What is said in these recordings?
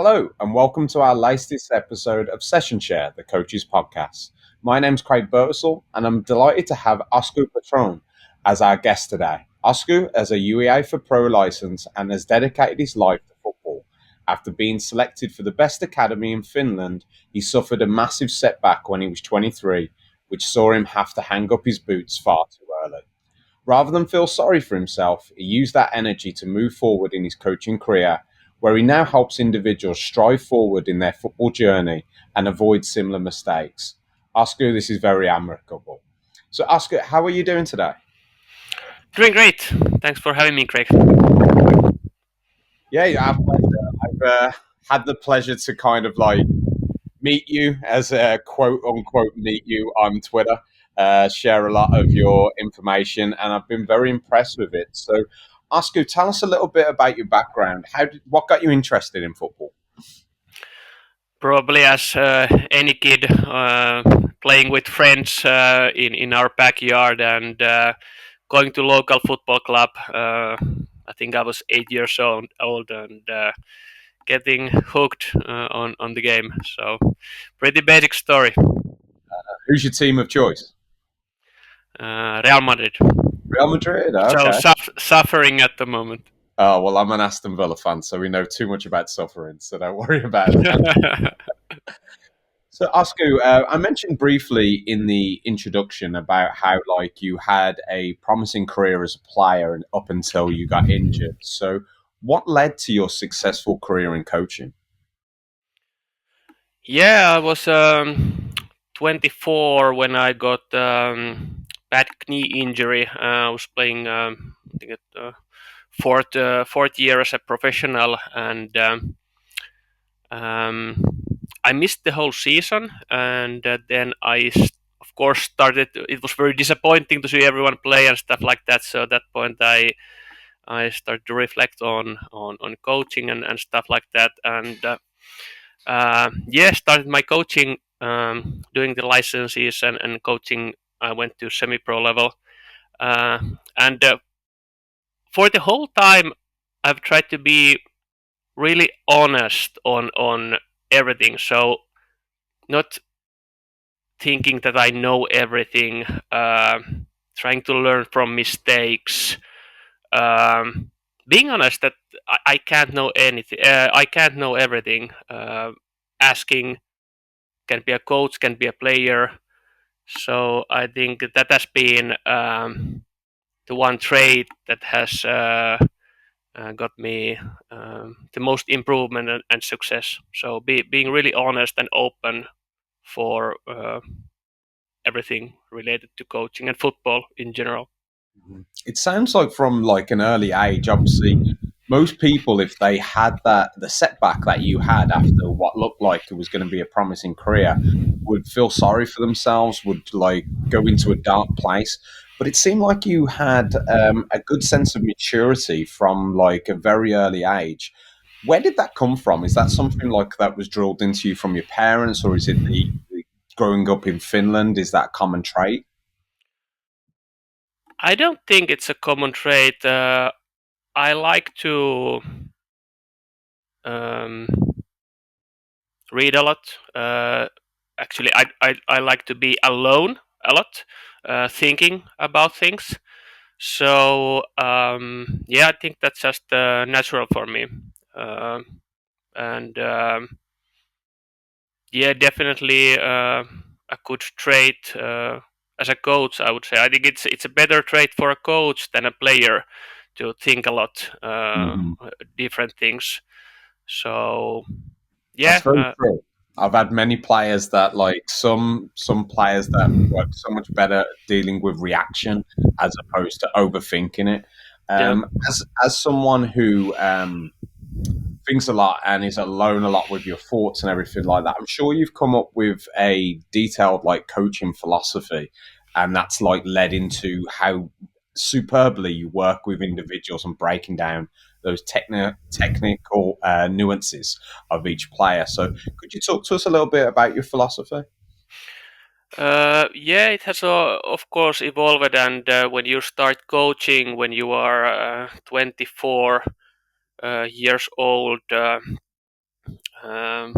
Hello, and welcome to our latest episode of Session Share, the Coaches Podcast. My name's Craig Burtesel, and I'm delighted to have Osku Partonen as our guest today. Osku has a UEFA Pro license and has dedicated his life to football. After being selected for the best academy in Finland, he suffered a massive setback when he was 23, which saw him have to hang up his boots far too early. Rather than feel sorry for himself, he used that energy to move forward in his coaching career, where he now helps individuals strive forward in their football journey and avoid similar mistakes. Oscar, this is very amicable. So, Oscar, how are you doing today? Doing great. Thanks for having me, Craig. Yeah, our pleasure. I've had the pleasure to kind of like meet you as a quote unquote meet you on Twitter, share a lot of your information, and I've been very impressed with it. So, Oscar, tell us a little bit about your background. What got you interested in football? Probably as any kid playing with friends in our backyard and going to local football club. I think I was 8 years old and getting hooked on the game. So pretty basic story. Who's your team of choice? Real Madrid. Real Madrid. So Okay. suffering at the moment. Oh well, I'm an Aston Villa fan, so we know too much about suffering. So don't worry about that. So, Oscar, I mentioned briefly in the introduction about how, like, you had a promising career as a player and up until you got injured. So, what led to your successful career in coaching? Yeah, I was 24 when I got bad knee injury. I was playing, I think, at fourth year as a professional, and um, I missed the whole season. And then of course, started. It was very disappointing to see everyone play and stuff like that. So at that point, I started to reflect on coaching and stuff like that, and yeah, started my coaching doing the licenses and coaching. I went to semi-pro level, uh, and for the whole time, I've tried to be really honest on everything. So not thinking that I know everything, trying to learn from mistakes. Being honest that I can't know anything. I can't know everything. Asking can be a coach, can be a player. So I think that has been the one trait that has got me the most improvement and success. So being really honest and open for everything related to coaching and football in general. It sounds like from like an early age, obviously, most people, if they had the setback that you had after what looked like it was going to be a promising career, would feel sorry for themselves, would like go into a dark place. But it seemed like you had a good sense of maturity from like a very early age. Where did that come from? Is that something like that was drilled into you from your parents, or is it the growing up in Finland? Is that a common trait? I don't think it's a common trait. I like to um, read a lot. Actually, I like to be alone a lot, thinking about things. So yeah, I think that's just natural for me, and yeah, definitely a good trait as a coach. I would say I think it's a better trait for a coach than a player to think a lot, Mhm. different things. So That's yeah, very true. I've had many players that like some players that work so much better at dealing with reaction as opposed to overthinking it. yeah. As someone who thinks a lot and is alone a lot with your thoughts and everything like that, I'm sure you've come up with a detailed like coaching philosophy, and that's like led into how superbly you work with individuals and breaking down those technical nuances of each player. So, could you talk to us a little bit about your philosophy? Yeah, it has of course evolved, and when you start coaching when you are 24 years old, Um,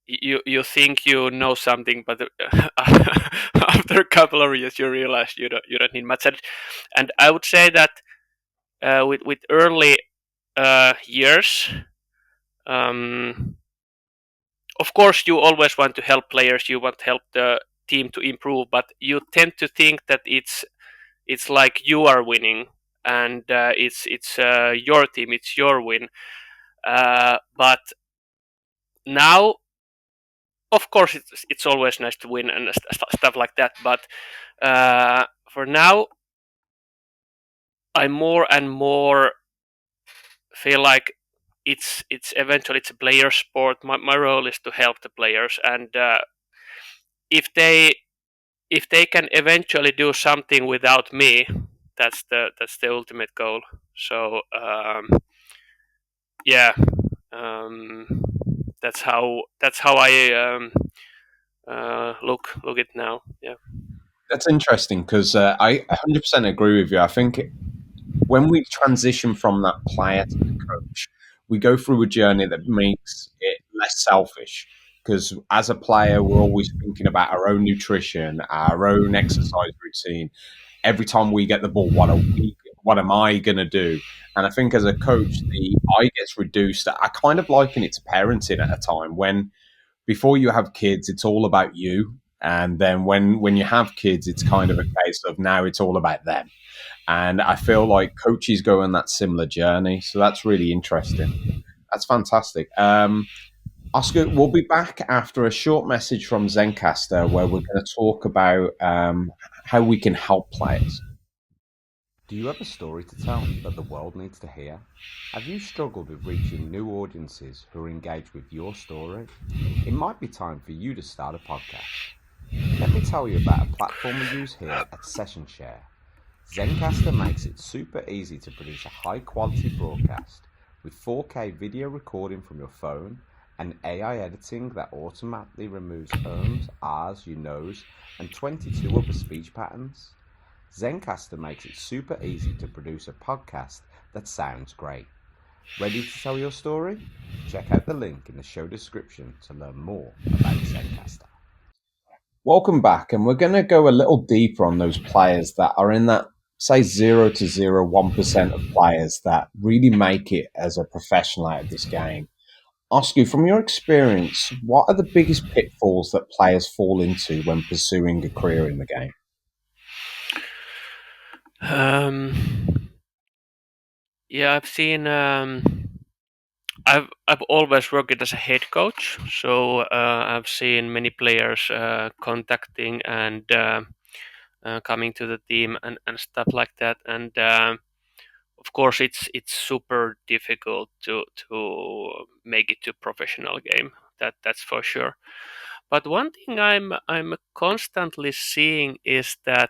you think you know something, but after a couple of years, you realize you don't need much. And I would say that with early years, um, of course, you always want to help players. You want to help the team to improve, but you tend to think that it's like you are winning, and it's your team, it's your win. But now, of course, it's always nice to win and stuff like that. But for now, I more and more feel like it's eventually it's a player sport. My role is to help the players, and if they can eventually do something without me, that's the ultimate goal. So yeah, um, that's how I look it now. Yeah. That's interesting because I 100% agree with you. I think when we transition from that player to the coach, we go through a journey that makes it less selfish. Because as a player, we're always thinking about our own nutrition, our own exercise routine. Every time we get the ball, what am I going to do? And I think as a coach, the I gets reduced. I kind of liken it to parenting at a time when before you have kids, it's all about you. And then when you have kids, it's kind of a case of now it's all about them. And I feel like coaches go on that similar journey. So that's really interesting. That's fantastic. Oscar, we'll be back after a short message from Zencaster where we're going to talk about how we can help players. Do you have a story to tell that the world needs to hear? Have you struggled with reaching new audiences who are engaged with your story? It might be time for you to start a podcast. Let me tell you about a platform we use here at Session Share. Zencaster makes it super easy to produce a high quality broadcast with 4K video recording from your phone and AI editing that automatically removes ums, ahs, you knows, and 22 other speech patterns. Zencaster makes it super easy to produce a podcast that sounds great. Ready to tell your story? Check out the link in the show description to learn more about Zencaster. Welcome back, and we're going to go a little deeper on those players that are in that, say, 0 to 1% of players that really make it as a professional out of this game. Oscar, from your experience, what are the biggest pitfalls that players fall into when pursuing a career in the game? Um, yeah, I've seen. I've always worked as a head coach, so I've seen many players contacting and coming to the team and stuff like that. And of course, it's super difficult to make it to professional game. That's for sure. But one thing I'm constantly seeing is that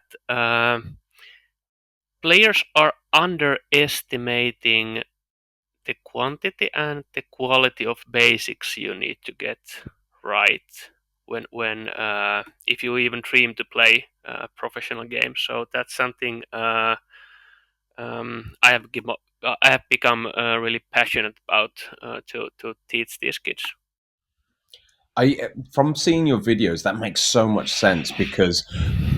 players are underestimating the quantity and the quality of basics you need to get right when if you even dream to play professional games. So that's something I have become really passionate about to teach these kids. From seeing your videos, that makes so much sense because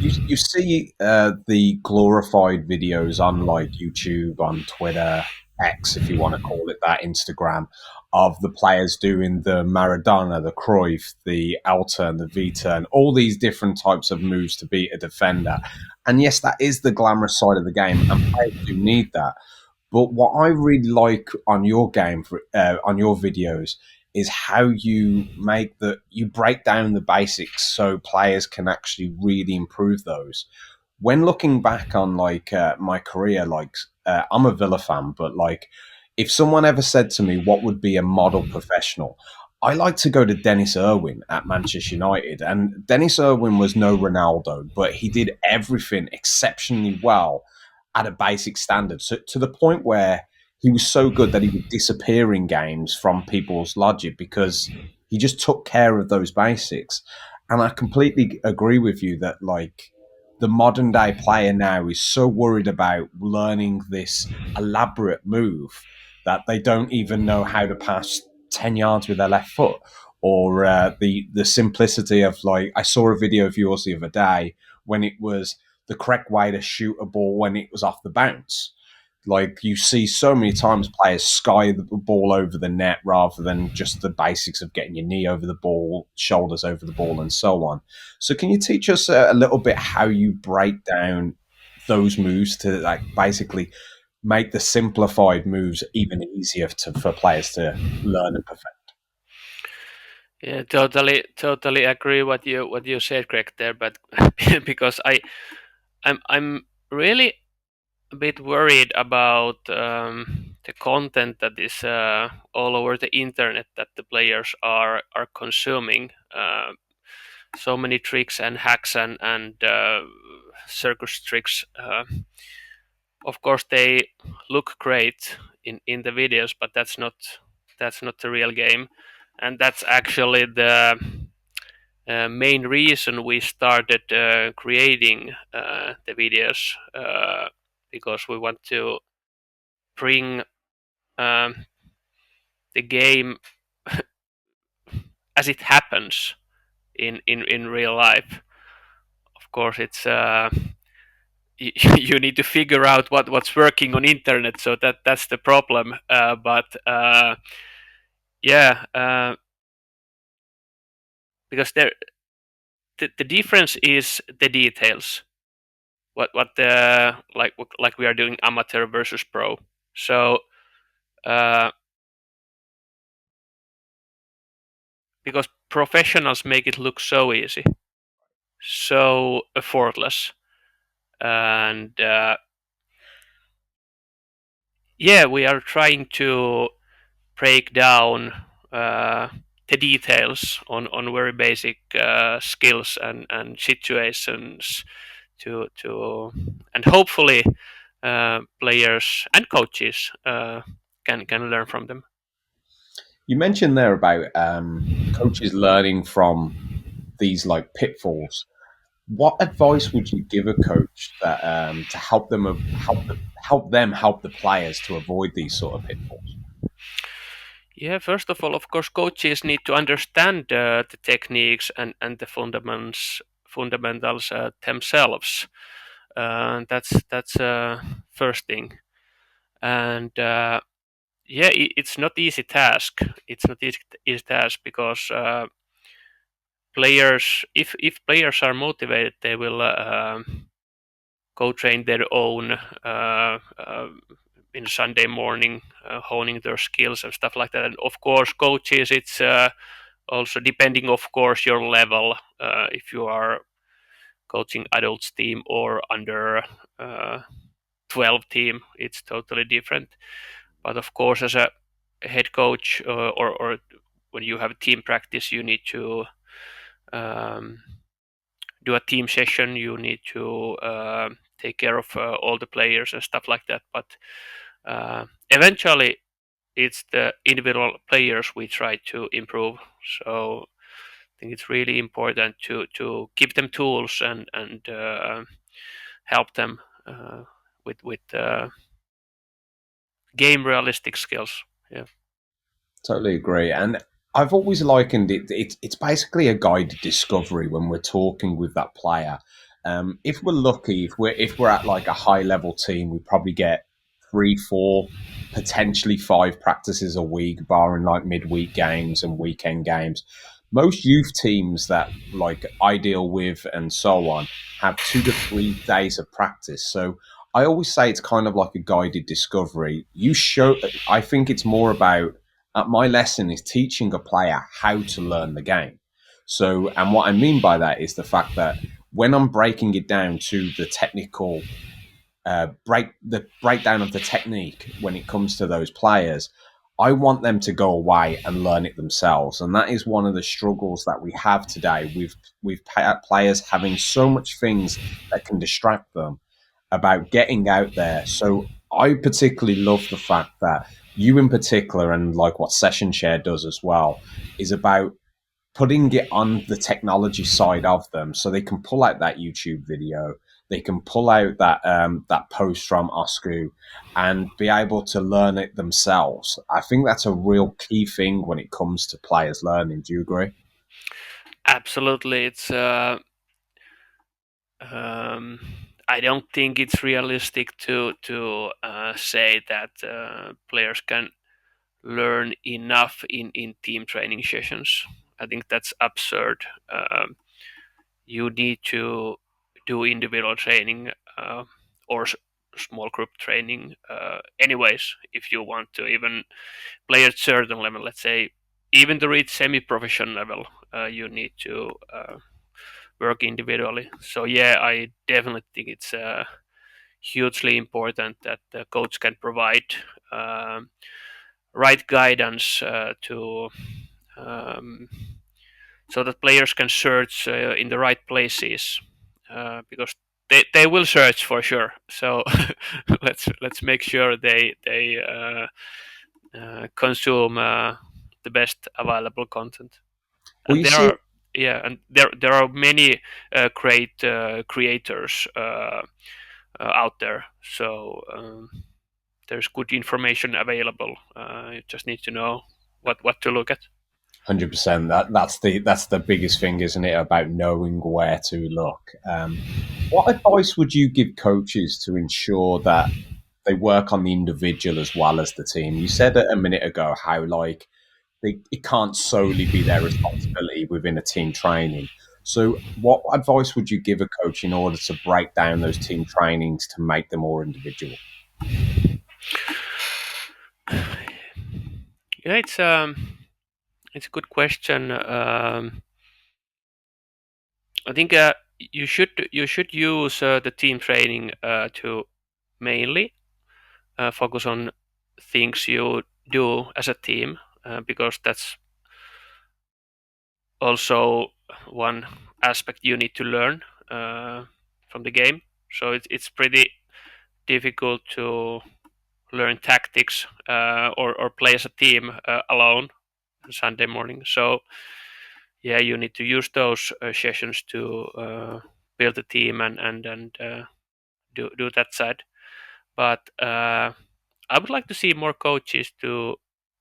you see the glorified videos on like YouTube, on Twitter, X, if you want to call it that, Instagram, of the players doing the Maradona, the Cruyff, the L turn, the V turn, all these different types of moves to beat a defender. And yes, that is the glamorous side of the game, and players do need that. But what I really like on your game, on your videos, is how you break down the basics so players can actually really improve those. When looking back on like my career, like I'm a Villa fan, but like if someone ever said to me what would be a model professional, I like to go to Dennis Irwin at Manchester United. And Dennis Irwin was no Ronaldo, but he did everything exceptionally well at a basic standard. So to the point where he was so good that he would disappear in games from people's logic because he just took care of those basics. And I completely agree with you that like the modern day player now is so worried about learning this elaborate move that they don't even know how to pass 10 yards with their left foot, or the simplicity of, like, I saw a video of yours the other day when it was the correct way to shoot a ball when it was off the bounce. Like, you see so many times players sky the ball over the net rather than just the basics of getting your knee over the ball, shoulders over the ball, and so on. So can you teach us a little bit how you break down those moves to, like, basically make the simplified moves even easier for players to learn and perfect? Yeah, totally agree what you said, Greg, there. But because I'm really a bit worried about the content that is all over the internet that the players are consuming. So many tricks and hacks and circus tricks. Of course, they look great in the videos, but that's not the real game, and that's actually the main reason we started creating the videos, because we want to bring um, the game as it happens in real life. Of course, it's you need to figure out what's working on internet, so that's the problem. But yeah, because the difference is the details. What the like we are doing amateur versus pro. So uh, because professionals make it look so easy, so effortless, and yeah, we are trying to break down the details on very basic skills and situations to and hopefully players and coaches can learn from them. You mentioned there about coaches learning from these, like, pitfalls. What advice would you give a coach that to help the players to avoid these sort of pitfalls? Yeah, first of all, of course, coaches need to understand the techniques and the fundamentals themselves. That's first thing, and yeah, it's not easy task. It's not easy task because players, if players are motivated, they will go train their own in Sunday morning, honing their skills and stuff like that. And of course, coaches, it's also depending, of course, your level. If you are coaching adults team or under uh, 12 team, it's totally different. But of course, as a head coach or when you have team practice, you need to um, do a team session. You need to take care of all the players and stuff like that. But eventually, it's the individual players we try to improve. So I think it's really important to give them tools and help them with game realistic skills. Yeah. Totally agree. And I've always likened it, it's basically a guided discovery when we're talking with that player. If we're lucky, if we're at, like, a high level team, we probably get 3, 4, potentially 5 practices a week, barring, like, midweek games and weekend games. Most youth teams that, like, I deal with and so on have 2 to 3 days of practice. So I always say it's kind of like a guided discovery. I think it's more about, my lesson is teaching a player how to learn the game. So, and what I mean by that is the fact that when I'm breaking it down to the technical breakdown of the technique when it comes to those players, I want them to go away and learn it themselves, and that is one of the struggles that we have today. With players having so much things that can distract them about getting out there. So I particularly love the fact that you, in particular, and like what Session Share does as well, is about putting it on the technology side of them so they can pull out that YouTube video. they can pull out that post from Osku and be able to learn it themselves. I think that's a real key thing when it comes to players learning. Do you agree? Absolutely, it's. Um, I don't think it's realistic to say that players can learn enough in team training sessions. I think that's absurd. You need to do individual training or small group training anyways if you want to even play at certain level. Let's say even to reach semi-professional level, you need to work individually. So yeah, I definitely think it's hugely important that the coach can provide um, right guidance to um, so that players can search in the right places because they will search for sure. So let's make sure they consume the best available content. Well, And you there see, are yeah, and there are many great creators out there. So there's good information available. You just need to know what to look at. 100%. That's the biggest thing, isn't it? About knowing where to look. What advice would you give coaches to ensure that they work on the individual as well as the team? You said it a minute ago how like it can't solely be their responsibility within a team training. So, what advice would you give a coach in order to break down those team trainings to make them more individual? Yeah, it's a good question. I think you should use the team training to mainly focus on things you do as a team because that's also one aspect you need to learn from the game. So it's pretty difficult to learn tactics or play as a team alone on Sunday morning. So yeah, you need to use those sessions to build a team and do that side. But I would like to see more coaches to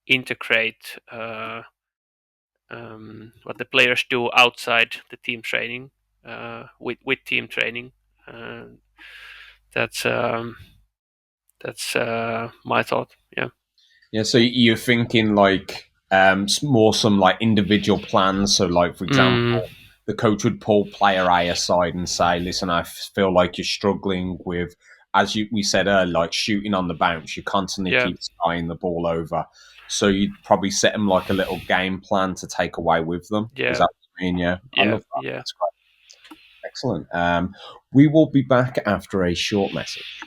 integrate what the players do outside the team training with team training. Uh, that's my thought. Yeah. Yeah, so you're thinking like more some like individual plans. So, like for Mm, example, the coach would pull player A aside and say, "Listen, I feel like you're struggling with, as we said earlier, like shooting on the bounce. You constantly yeah. keep skying the ball over." So you'd probably set them like a little game plan to take away with them. Is Yeah. that what you mean? Yeah, I Yeah. love that. Yeah. That's great. Excellent. We will be back after a short message.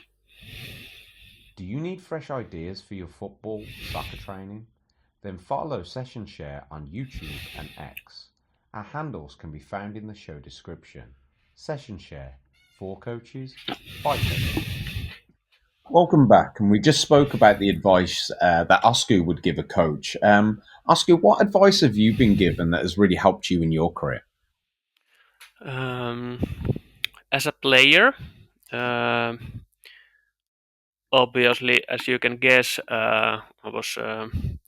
Do you need fresh ideas for your football, soccer training? Then follow Session Share on YouTube and X. Our handles can be found in the show description. Session Share, for coaches, by coaches. Welcome back, and we just spoke about the advice that Oscar would give a coach. Oscar, what advice have you been given that has really helped you in your career? Um, as a player, um, obviously, as you can guess, I was um,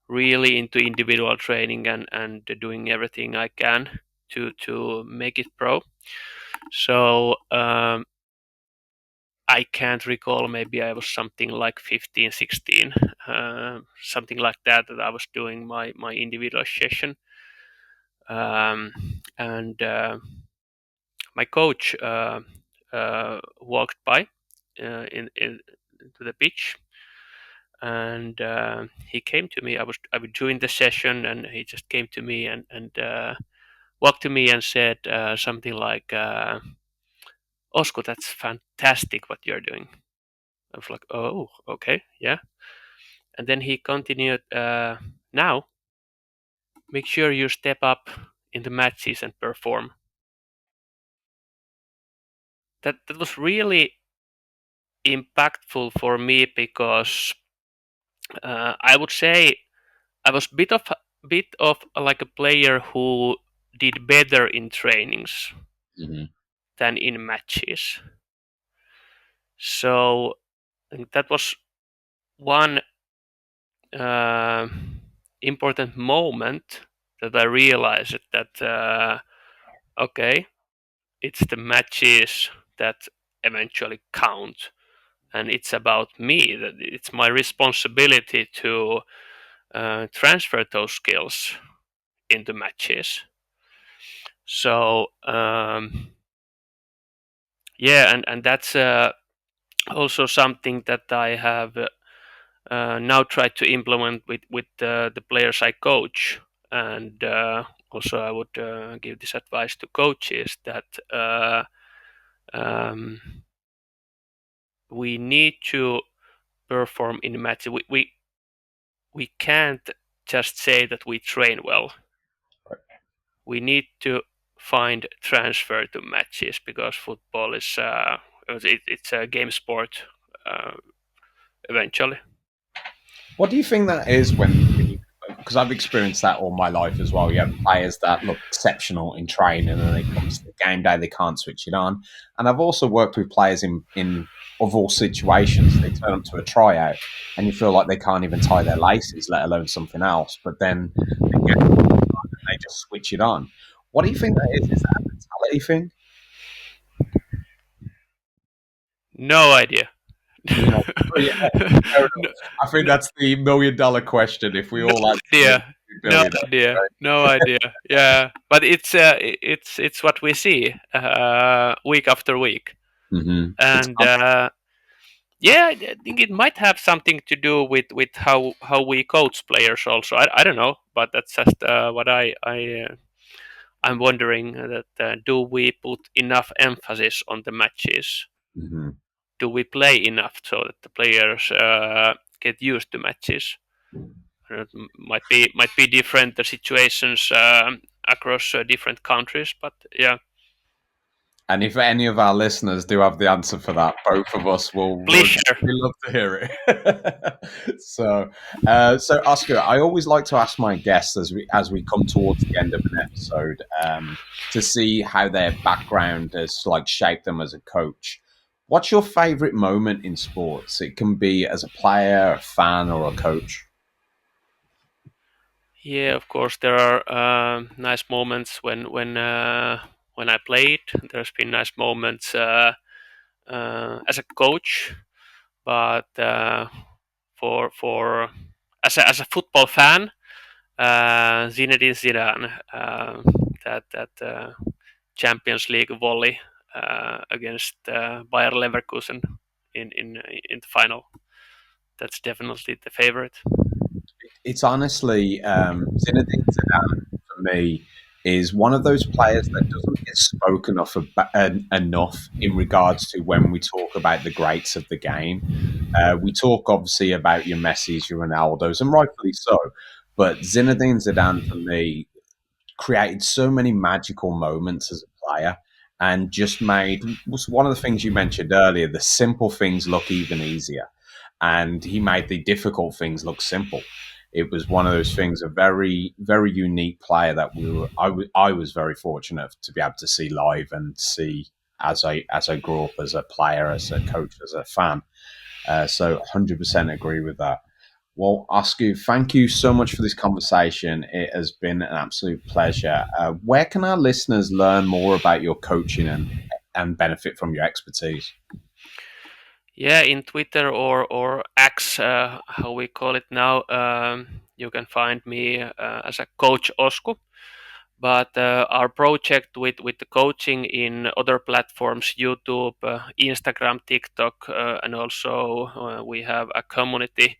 really into individual training and doing everything I can to make it pro. So I can't recall. Maybe I was something like 15, 16, something like that. That I was doing my individual session, and my coach walked by in to the pitch, and he came to me. I was doing the session, and he just came to me and walked to me and said something like, "Osku, that's fantastic what you're doing." I was like, "Oh, okay, yeah." And then he continued, "Now make sure you step up in the matches and perform." That was really impactful for me because I would say I was bit of like a player who did better in trainings, than in matches. So I think that was one uh, important moment that I realized that okay, it's the matches that eventually count, and it's about me. That it's my responsibility to transfer those skills into matches. So yeah, and that's also something that I have now tried to implement with the players I coach, and also I would give this advice to coaches that um, we need to perform in matches. We can't just say that we train well. We need to find transfer to matches because football is it's a game sport uh, eventually. What do you think that is when you, because I've experienced that all my life as well. You have players that look exceptional in training and then it comes to game day, they can't switch it on. And I've also worked with players in of all situations. They turn up to a tryout and you feel like they can't even tie their laces, let alone something else. But then they get and they just switch it on. What do you think that is? Is that a mentality thing? No idea. You know, oh, yeah, fair enough. no, I think no, that's the $1 million question. If we no all answer it, idea. we'd be No billionaires, idea. right? No idea. Yeah, but it's what we see week after week, It's and yeah, I think it might have something to do with how we coach players. Also, I don't know, but that's just what I'm wondering that do we put enough emphasis on the matches? mm-hmm. Do we play enough so that the players get used to matches? It might be different the situations across different countries, but yeah, And if any of our listeners do have the answer for that, both of us will please would share. we love to hear it. So Oscar, I always like to ask my guests as we come towards the end of an episode to see how their background has like shaped them as a coach. What's your favorite moment in sports? It can be as a player, a fan, or a coach. Yeah, of course there are nice moments when I played. There's been nice moments as a coach, but for as a football fan, Zinedine Zidane, that Champions League volley against Bayer Leverkusen in the final. That's definitely the favorite. It's honestly Zinedine Zidane for me is one of those players that doesn't get spoken of enough in regards to when we talk about the greats of the game. We talk obviously about your Messi's, your Ronaldo's, and rightfully so. But Zinedine Zidane for me created so many magical moments as a player and just made was one of the things you mentioned earlier, the simple things look even easier. And he made the difficult things look simple. It was one of those things, a very, very unique player that I was very fortunate to be able to see live and see as I grew up as a player, as a coach, as a fan. So 100% agree with that. Well, Oscar, thank you so much for this conversation. It has been an absolute pleasure. Where can our listeners learn more about your coaching and benefit from your expertise? Yeah, in Twitter or X, how we call it now, you can find me as a coach Osku. But our project with the coaching in other platforms, YouTube, Instagram, TikTok, and also we have a community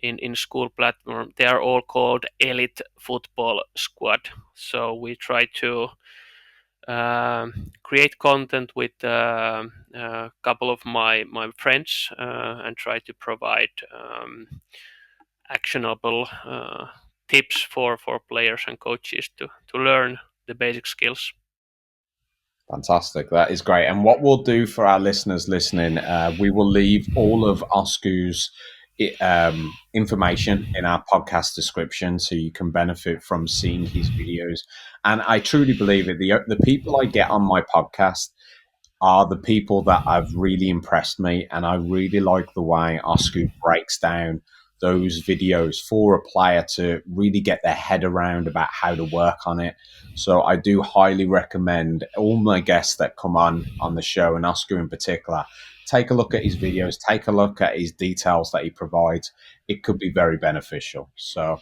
in school platform. They are all called Elite Football Squad. So we try to create content with a couple of my friends and try to provide actionable tips for players and coaches to learn the basic skills. Fantastic. That is great. And what we'll do for our listeners listening, we will leave all of Oscar's information in our podcast description so you can benefit from seeing his videos. And I truly believe it. The people I get on my podcast, are the people that have really impressed me, and I really like the way Osku breaks down those videos for a player to really get their head around about how to work on it. So I do highly recommend all my guests that come on the show, and Osku in particular, take a look at his videos, take a look at his details that he provides. It could be very beneficial. So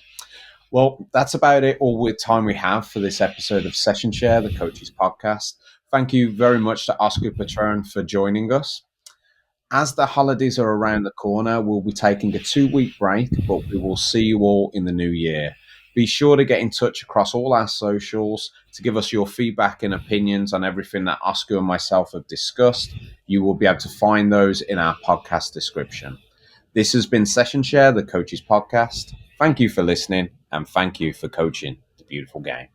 well, that's about it, all the time we have for this episode of Session Share, the Coaches Podcast. Thank you very much to Osku Partonen for joining us. As the holidays are around the corner, we'll be taking a 2 week break, but we will see you all in the new year. Be sure to get in touch across all our socials to give us your feedback and opinions on everything that Osku and myself have discussed. You will be able to find those in our podcast description. This has been Session Share, the Coaches Podcast. Thank you for listening, and thank you for coaching the beautiful game.